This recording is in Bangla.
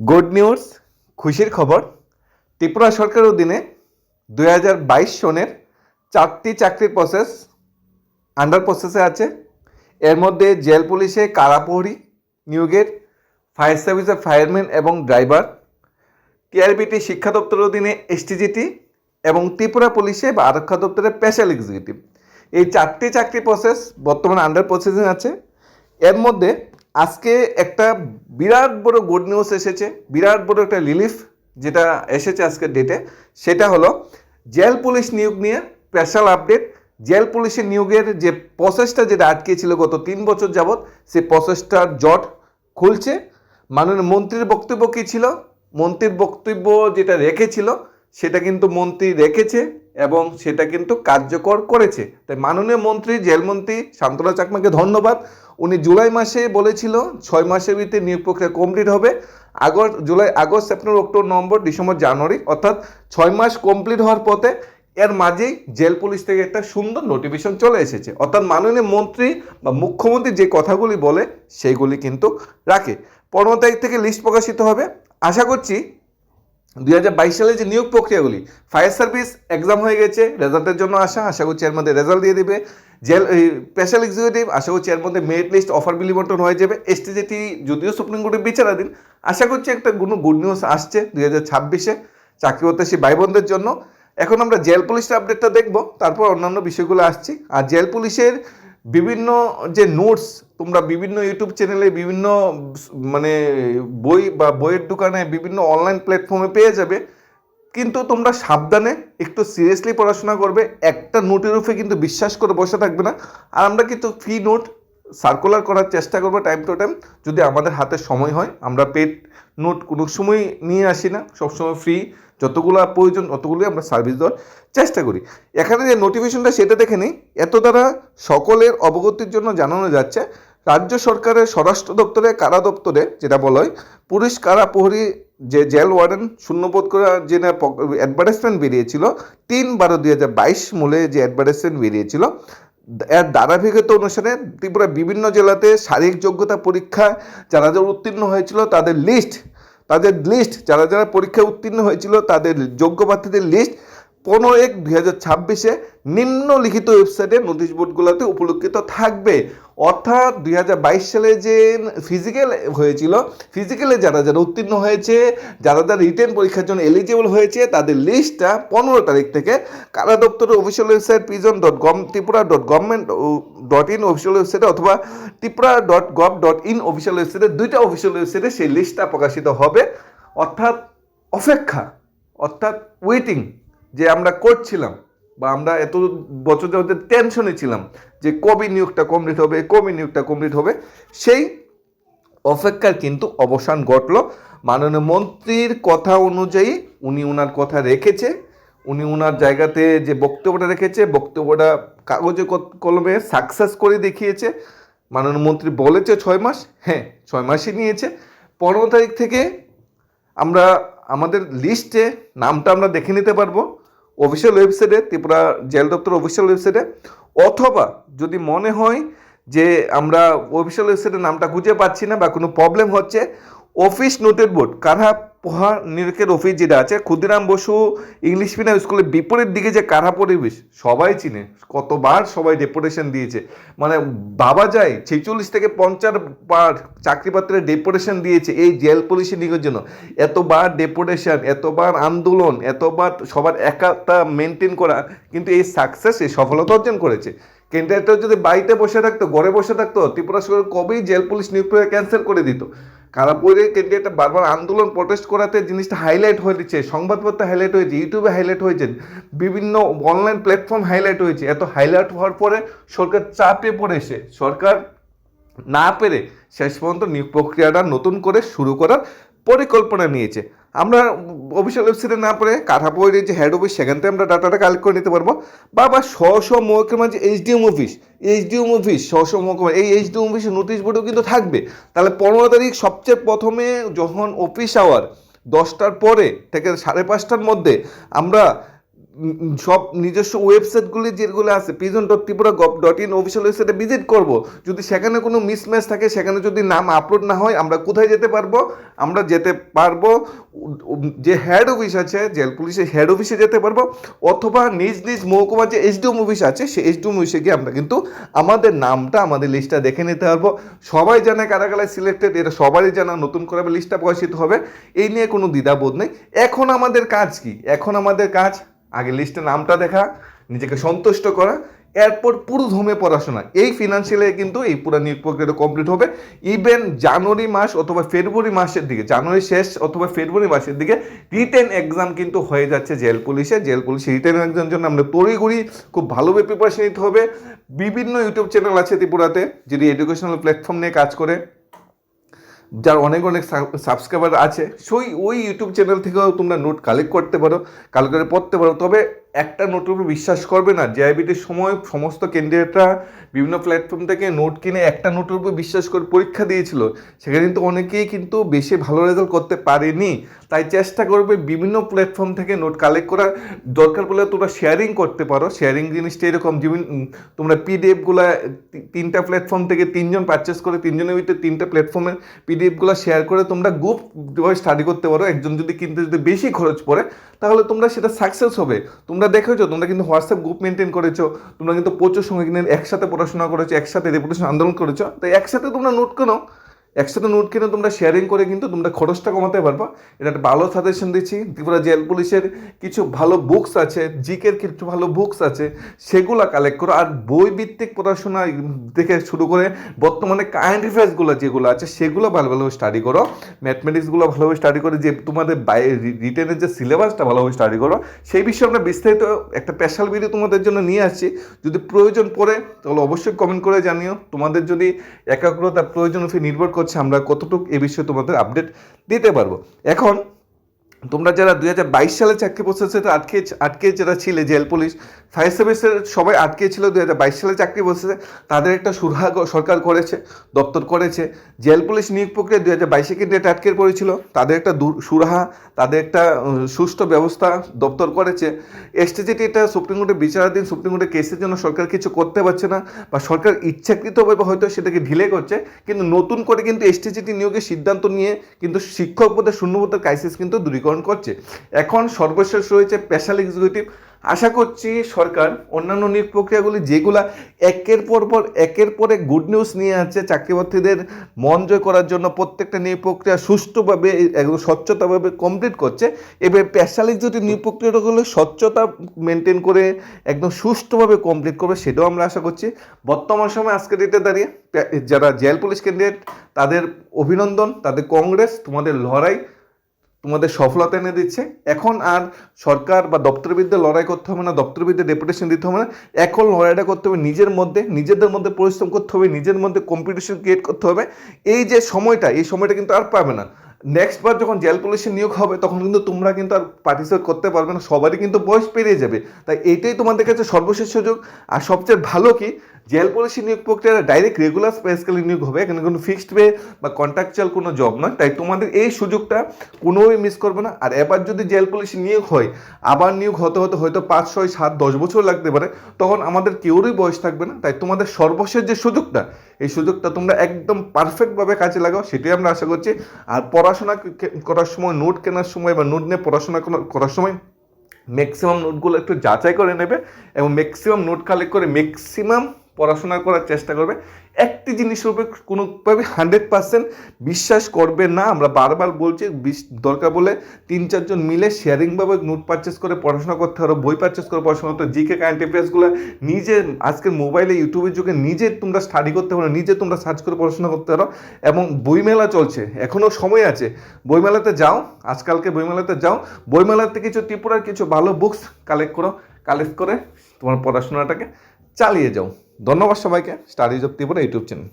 গুড নিউজ, খুশির খবর। ত্রিপুরা সরকারের অধীনে 2022 সনের 4টি চাকরির প্রসেস আন্ডার প্রসেসে আছে। এর মধ্যে জেল পুলিশে কারা প্রহরী নিয়োগের, ফায়ার সার্ভিসে ফায়ারম্যান এবং ড্রাইভার, টিআরবিটি শিক্ষা দপ্তরের অধীনে এসটিজিটি এবং ত্রিপুরা পুলিশে বা আরক্ষা দপ্তরের স্পেশাল এক্সিকিউটিভ। এই 4টি চাকরি প্রসেস বর্তমানে আন্ডার প্রসেসিং আছে। এর মধ্যে আজকে একটা বিরাট বড় গুড নিউজ এসেছে, বিরাট বড় একটা রিলিফ যেটা এসেছে আজকের ডেটে। সেটা হলো জেল পুলিশ নিয়োগ নিয়ে স্পেশাল আপডেট। জেল পুলিশের নিয়োগের যে প্রসেসটা যেটা আটকে ছিল গত 3 বছর যাবৎ, সেই প্রসেসটার জট খুলছে। মাননীয় মন্ত্রীর বক্তব্য কী ছিল? মন্ত্রীর বক্তব্য যেটা রেখেছিল সেটা কিন্তু মন্ত্রী রেখেছে এবং সেটা কিন্তু কার্যকর করেছে। তাই মাননীয় মন্ত্রী, জেলমন্ত্রী শান্তনা চাকমাকে ধন্যবাদ। উনি জুলাই মাসে বলেছিল 6 মাসের ভিতরে নিয়োগ প্রক্রিয়া কমপ্লিট হবে। August, September, October, November, December, January, অর্থাৎ 6 মাস কমপ্লিট হওয়ার পথে। এর মাঝেই জেল পুলিশ থেকে একটা সুন্দর নোটিফিকেশন চলে এসেছে। অর্থাৎ মাননীয় মন্ত্রী বা মুখ্যমন্ত্রী যে কথাগুলি বলে সেইগুলি কিন্তু রাখে। 15 তারিখ থেকে লিস্ট প্রকাশিত হবে। আশা করছি 2022 সালে যে নিয়োগ প্রক্রিয়াগুলি, ফায়ার সার্ভিস এক্সাম হয়ে গেছে, রেজাল্টের জন্য আশা করছি এর মধ্যে রেজাল্ট দিয়ে দিবে। জেল স্পেশাল এক্সিকিউটিভ আশা করছি এর মধ্যে মেরিট লিস্ট অফার বিলি বন্টন হয়ে যাবে। এসটিজিটি যদিও সুপ্রিম কোর্টে বিচারাধীন, আশা করছি একটা গুড নিউজ আসছে 2026-এ চাকরি প্রত্যাশী ভাই বোনদের জন্য। এখন আমরা জেল পুলিশের আপডেটটা দেখব, তারপর অন্যান্য বিষয়গুলো আসছি। আর জেল পুলিশের বিভিন্ন যে নোটস তোমরা বিভিন্ন ইউটিউব চ্যানেলে, বিভিন্ন মানে বই বা বইয়ের দোকানে, বিভিন্ন অনলাইন প্ল্যাটফর্মে পেয়ে যাবে। কিন্তু তোমরা সাবধানে একটু সিরিয়াসলি পড়াশোনা করবে। একটা নোটের উপরে কিন্তু বিশ্বাস করে বসে থাকবে না। আর আমরা কিন্তু ফ্রি নোট সার্কুলার করার চেষ্টা করবো টাইম টু টাইম, যদি আমাদের হাতে সময় হয়। আমরা পেড নোট কোনো সময় নিয়ে আসি না, সবসময় ফ্রি যতগুলো প্রয়োজন ততগুলোই আমরা সার্ভিস দেওয়ার চেষ্টা করি। এখানে যে নোটিফিকেশনটা সেটা দেখে নিই। এত দ্বারা সকলের অবগতির জন্য জানানো যাচ্ছে, রাজ্য সরকারের স্বরাষ্ট্র দপ্তরে, কারা দপ্তরে যেটা বলা হয়, পুলিশ কারা প্রহরী যে জেল ওয়ার্ডেন শূন্যপদ করা যে অ্যাডভার্টাইজমেন্ট বেরিয়েছিল 3/12/2022 মূলে যে অ্যাডভার্টাইজমেন্ট বেরিয়েছিল, এর ধারাবাহিকতা অনুসারে ত্রিপুরা বিভিন্ন জেলাতে শারীরিক যোগ্যতা পরীক্ষা যারা যারা উত্তীর্ণ হয়েছিল তাদের লিস্ট যারা যারা পরীক্ষায় উত্তীর্ণ হয়েছিল তাদের যোগ্য প্রার্থীদের লিস্ট 15/1/2026 নিম্নলিখিত ওয়েবসাইটে নোটিশ বোর্ডগুলোতে উপলক্ষিত থাকবে। অর্থাৎ 2022 সালে যে ফিজিক্যাল হয়েছিল, ফিজিক্যালে যারা যারা উত্তীর্ণ হয়েছে, যারা যারা রিটেন পরীক্ষার জন্য এলিজিবল হয়েছে, তাদের লিস্টটা 15 তারিখ থেকে কারা দপ্তরের অফিসিয়াল ওয়েবসাইট prison.ত্রিপুরা.gov.in অফিসিয়াল ওয়েবসাইটে অথবা ত্রিপুরা.gov.in অফিসিয়াল ওয়েবসাইটে, দুইটা অফিসিয়াল ওয়েবসাইটে সেই লিস্টটা প্রকাশিত হবে। অর্থাৎ অপেক্ষা, অর্থাৎ ওয়েটিং যে আমরা করছিলাম বা আমরা এত বছর যাবত টেনশনে ছিলাম যে কবে নিয়োগটা কমপ্লিট হবে, সেই অপেক্ষার কিন্তু অবসান ঘটল। মাননীয় মন্ত্রীর কথা অনুযায়ী উনি ওনার কথা রেখেছে, উনি ওনার জায়গাতে যে বক্তব্যটা রেখেছে, বক্তব্যটা কাগজে কলমে সাকসেস করে দেখিয়েছে। মাননীয় মন্ত্রী বলেছে 6 মাস, হ্যাঁ 6 মাসই নিয়েছে। 15 তারিখ থেকে আমরা আমাদের লিস্টে নামটা আমরা দেখে নিতে পারবো অফিসিয়াল ওয়েবসাইটে, ত্রিপুরা জেল দপ্তর অফিসিয়াল ওয়েবসাইটে। অথবা যদি মনে হয় যে আমরা অফিসিয়াল ওয়েবসাইটের নামটা খুঁজে পাচ্ছি না বা কোনো প্রবলেম হচ্ছে, অফিস নোটেড বোর্ড কারহা পোহা নিয়োগের অফিস যেটা আছে ক্ষুদিরাম বসু ইংলিশ মিডিয়াম স্কুলের বিপরীত দিকে যে কারহা পরিবেশ সবাই চিনে, কতবার সবাই ডেপুটেশন দিয়েছে। মানে ভাবা যায় 46 থেকে 50 বার চাকরিপত্রের ডেপুটেশন দিয়েছে এই জেল পুলিশে নিয়োগের জন্য। এতবার ডেপুটেশন, এতবার আন্দোলন, এতবার সবার একাত্তা মেনটেন করা, কিন্তু এই সাকসেস, এই সফলতা অর্জন করেছে। ক্যান্ডিডেটরা যদি বাড়িতে বসে থাকতো, ঘরে বসে থাকতো, ত্রিপুরা সরকার কবেই জেল পুলিশ নিয়োগ প্রক্রিয়া ক্যান্সেল করে দিত। কারাপুরের ক্যান্ডিডেটটা বারবার আন্দোলন প্রটেস্ট করাতে জিনিসটা হাইলাইট হয়ে দিচ্ছে, সংবাদপত্রে হাইলাইট হয়েছে, ইউটিউবে হাইলাইট হয়েছে, বিভিন্ন অনলাইন প্ল্যাটফর্ম হাইলাইট হয়েছে। এত হাইলাইট হওয়ার পরে সরকার চাপে পড়েছে, সরকার না পেরে শেষ পর্যন্ত নিয়োগ প্রক্রিয়াটা নতুন করে শুরু করার পরিকল্পনা নিয়েছে। আমরা অফিসিয়াল ওয়েবসাইটে না পড়ে কাঠাপোয়ের যে হেড অফিস সেখান থেকে আমরা ডাটাটা কালেক্ট করে নিতে পারবো। বা স্ব মহকুমা যে এইচডিএম অফিস স্ব মহকুমা, এই এইচডিএম অফিসের নোটিশ বোর্ডও কিন্তু থাকবে। তাহলে 15 তারিখ সবচেয়ে প্রথমে যখন অফিস আওয়ার 10টার পরে থেকে 5:30টার মধ্যে আমরা সব নিজস্ব ওয়েবসাইটগুলি যেগুলো আছে pigeon.tripura.gov.in অফিসিয়াল ওয়েবসাইটে ভিজিট করব। যদি সেখানে কোনো মিসম্যাচ থাকে, সেখানে যদি নাম আপলোড না হয়, আমরা কোথায় যেতে পারবো? আমরা যেতে পারবো যে হেড অফিস আছে জেল পুলিশের হেড অফিসে যেতে পারবো, অথবা নিজ নিজ মহকুমা যে এসডিএম অফিস আছে সেই এসডিএম অফিসে গিয়ে আমরা কিন্তু আমাদের নামটা, আমাদের লিস্টটা দেখে নিতে পারবো। সবাই জানে কারা কারা সিলেক্টেড, এটা সবারই জানা, নতুন করে লিস্টটা প্রকাশিত হবে, এই নিয়ে কোনো দ্বিধাবোধ নেই। এখন আমাদের কাজ কি? এখন আমাদের কাজ আগে লিস্টে নামটা দেখা, নিজেকে সন্তুষ্ট করা, এরপর পুরো ধমে পড়াশোনা। এই ফিনান্সিয়ালে কিন্তু এই পুরো নিয়োগ প্রক্রিয়াটা কমপ্লিট হবে। ইভেন জানুয়ারি মাস অথবা ফেব্রুয়ারি মাসের দিকে, জানুয়ারি শেষ অথবা ফেব্রুয়ারি মাসের দিকে রিটেন এক্সাম কিন্তু হয়ে যাচ্ছে জেল পুলিশে। জেল পুলিশে রিটেন এক্সামের জন্য আমরা তড়িঘড়ি খুব ভালোভাবে প্রিপারেশন নিতে হবে। বিভিন্ন ইউটিউব চ্যানেল আছে ত্রিপুরাতে যদি এডুকেশনাল প্ল্যাটফর্ম নিয়ে কাজ করে, যার অনেক অনেক সাবস্ক্রাইবার আছে, ওই ইউটিউব চ্যানেল থেকেও তোমরা নোট কালেক্ট করতে পারো, কালেক্ট করে পড়তে পারো। তবে একটা নোটের উপর বিশ্বাস করবে না। জেআইবিটির সময় সমস্ত ক্যান্ডিডেটরা বিভিন্ন প্ল্যাটফর্ম থেকে নোট কিনে একটা নোটের উপর বিশ্বাস করে পরীক্ষা দিয়েছিল, সেখানে কিন্তু অনেকেই কিন্তু বেশি ভালো রেজাল্ট করতে পারেনি। তাই চেষ্টা করবে বিভিন্ন প্ল্যাটফর্ম থেকে নোট কালেক্ট করার। দরকার পড়লে তোমরা শেয়ারিং করতে পারো। শেয়ারিং জিনিসটা এরকম, যেমন তোমরা পিডিএফগুলো 3টা প্ল্যাটফর্ম থেকে 3জন পারচেস করে 3জনের ভিতরে 3টা প্ল্যাটফর্মের পিডিএফগুলো শেয়ার করে তোমরা গ্রুপ স্টাডি করতে পারো। একজন যদি কিনতে যদি বেশি খরচ পড়ে তাহলে তোমরা সেটা সাকসেস হবে। তোমরা দেখেছো, তোমরা কিন্তু হোয়াটসঅ্যাপ গ্রুপ মেনটেন করেছো, তোমরা কিন্তু প্রচুর সময় কিনে একসাথে পড়াশোনা করেছো, একসাথে রেপুটেশন আন্দোলন করেছো। তাই একসাথে তোমরা নোট কেনো, একসাথে নোট কিনে তোমরা শেয়ারিং করে কিন্তু তোমরা খরচটা কমাতে পারবা। এটা একটা ভালো সাজেশন দিচ্ছি। ত্রিপুরা জেল পুলিশের কিছু ভালো বুকস আছে, জিকের কিছু ভালো বুকস আছে, সেগুলো কালেক্ট করো। আর বই ভিত্তিক পড়াশোনা থেকে শুরু করে বর্তমানে কারেন্ট অ্যাফেয়ার্সগুলো যেগুলো আছে সেগুলো ভালোভাবে স্টাডি করো। ম্যাথমেটিক্সগুলো ভালোভাবে স্টাডি করে, যে তোমাদের রিটেনের যে সিলেবাসটা ভালোভাবে স্টাডি করো। সেই বিষয়ে আমরা বিস্তারিত একটা স্পেশাল ভিডিও তোমাদের জন্য নিয়ে আসছি। যদি প্রয়োজন পড়ে তাহলে অবশ্যই কমেন্ট করে জানিও। তোমাদের যদি একাগ্রতা প্রয়োজন নির্ভর করছে আমরা কতটুকু এ বিষয়ে তোমাদের আপডেট দিতে পারবো। এখন তোমরা যারা 2022 সালে চাকরি প্রসেসে আটকে যারা ছিলে, জেল পুলিশ ফায়ার সার্ভিসের সবাই আটকে ছিল 2022 সালে চাকরি প্রসেসে, তাদের একটা সুরাহা সরকার করেছে, দপ্তর করেছে। জেল পুলিশ নিয়োগ প্রক্রিয়া 2022 ক্যান্ডিডেট আটকে পড়েছিল, তাদের একটা সুরাহা, তাদের একটা সুষ্ঠু ব্যবস্থা দপ্তর করেছে। এসটিজিটি এটা সুপ্রিম কোর্টে বিচারাধীন, সুপ্রিম কোর্টে কেসের জন্য সরকার কিছু করতে পারছে না, বা সরকার ইচ্ছাকৃতভাবে হয়তো সেটাকে ঢিলে করছে। কিন্তু নতুন করে কিন্তু এসটিজিটি নিয়োগের সিদ্ধান্ত নিয়ে কিন্তু শিক্ষক পদের শূন্যপদের ক্রাইসিস কিন্তু দূরীকরণ করছে। এখন সর্বশেষ রয়েছে স্পেশাল এক্সিকিউটিভ। আশা করছি সরকার অন্যান্য নিয়োগ প্রক্রিয়াগুলি যেগুলা একের পর এক গুড নিউজ নিয়ে আছে চাকরিপ্রার্থীদের মন জয় করার জন্য, প্রত্যেকটা নিয়োগ প্রক্রিয়া সুষ্ঠুভাবে একদম স্বচ্ছতাভাবে কমপ্লিট করছে। এবার স্পেশাল এক্সিকিউটিভ নিয়োগ প্রক্রিয়াগুলো স্বচ্ছতা মেনটেন করে একদম সুষ্ঠুভাবে কমপ্লিট করবে, সেটাও আমরা আশা করছি। বর্তমান সময় আজকের ডেটে দাঁড়িয়ে যারা জেল পুলিশ ক্যান্ডিডেট তাদের অভিনন্দন, তাদের কংগ্রেস, তোমাদের লড়াই তোমাদের সফলতা এনে দিচ্ছে। এখন আর সরকার বা দপ্তরের বিরুদ্ধে লড়াই করতে হবে না, দপ্তরের বিরুদ্ধে ডেপুটেশন দিতে হবে না। এখন লড়াইটা করতে হবে নিজের মধ্যে, নিজেদের মধ্যে পরিশ্রম করতে হবে, নিজের মধ্যে কম্পিটিশন ক্রিয়েট করতে হবে। এই যে সময়টা, এই সময়টা কিন্তু আর পাবে না। নেক্সট বার যখন জেল পুলিশের নিয়োগ হবে তখন কিন্তু তোমরা কিন্তু আর পার্টিসিপেট করতে পারবে না, সবারই কিন্তু বয়স পেরিয়ে যাবে। তাই এইটাই তোমাদের কাছে সর্বশেষ সুযোগ। আর সবচেয়ে ভালো কি, জেল পুলিশের নিয়োগ প্রক্রিয়া ডাইরেক্ট রেগুলার স্পেসকালি নিয়োগ হবে, এখানে কোনো ফিক্সড পে বা কন্ট্রাকচুয়াল কোনো জব নয়। তাই তোমাদের এই সুযোগটা কোনোভাবেই মিস করবে না। আর এবার যদি জেল পুলিশে নিয়োগ হয়, আবার নিয়োগ হতে হয়তো 5, 6, 7, 10 বছর লাগতে পারে, তখন আমাদের কেউরই বয়স থাকবে না। তাই তোমাদের সর্বশেষ যে সুযোগটা, এই সুযোগটা তোমরা একদম পারফেক্টভাবে কাজে লাগাও, সেটাই আমরা আশা করছি। আর পড়াশোনা করার সময়, নোট কেনার সময় বা নোট নিয়ে পড়াশোনা করার সময় ম্যাক্সিমাম নোটগুলো একটু যাচাই করে নেবে এবং ম্যাক্সিমাম নোট কালেক্ট করে ম্যাক্সিমাম পড়াশোনা করার চেষ্টা করবে। একটি জিনিসের উপরে কোনোভাবে 100% বিশ্বাস করবে না। আমরা বারবার বলছি, দরকার বলে 3-4 জন মিলে শেয়ারিংভাবে নোট পারচেস করে পড়াশোনা করতে পারো, বই পারচেস করে পড়াশোনা করতে, জিকে কারেন্ট অ্যাফেয়ার্সগুলো নিজে আজকের মোবাইলে ইউটিউবের যুগে নিজে তোমরা স্টাডি করতে পারো, নিজে তোমরা সার্চ করে পড়াশোনা করতে পারো। এবং বইমেলা চলছে, এখনও সময় আছে, বইমেলাতে যাও, আজকালকে বইমেলাতে যাও, বইমেলাতে কিছু ত্রিপুরার কিছু ভালো বুকস কালেক্ট করে তোমার পড়াশোনাটাকে চালিয়ে যাও। ধন্যবাদ সবাইকে। Studies of Tripura YouTube channel.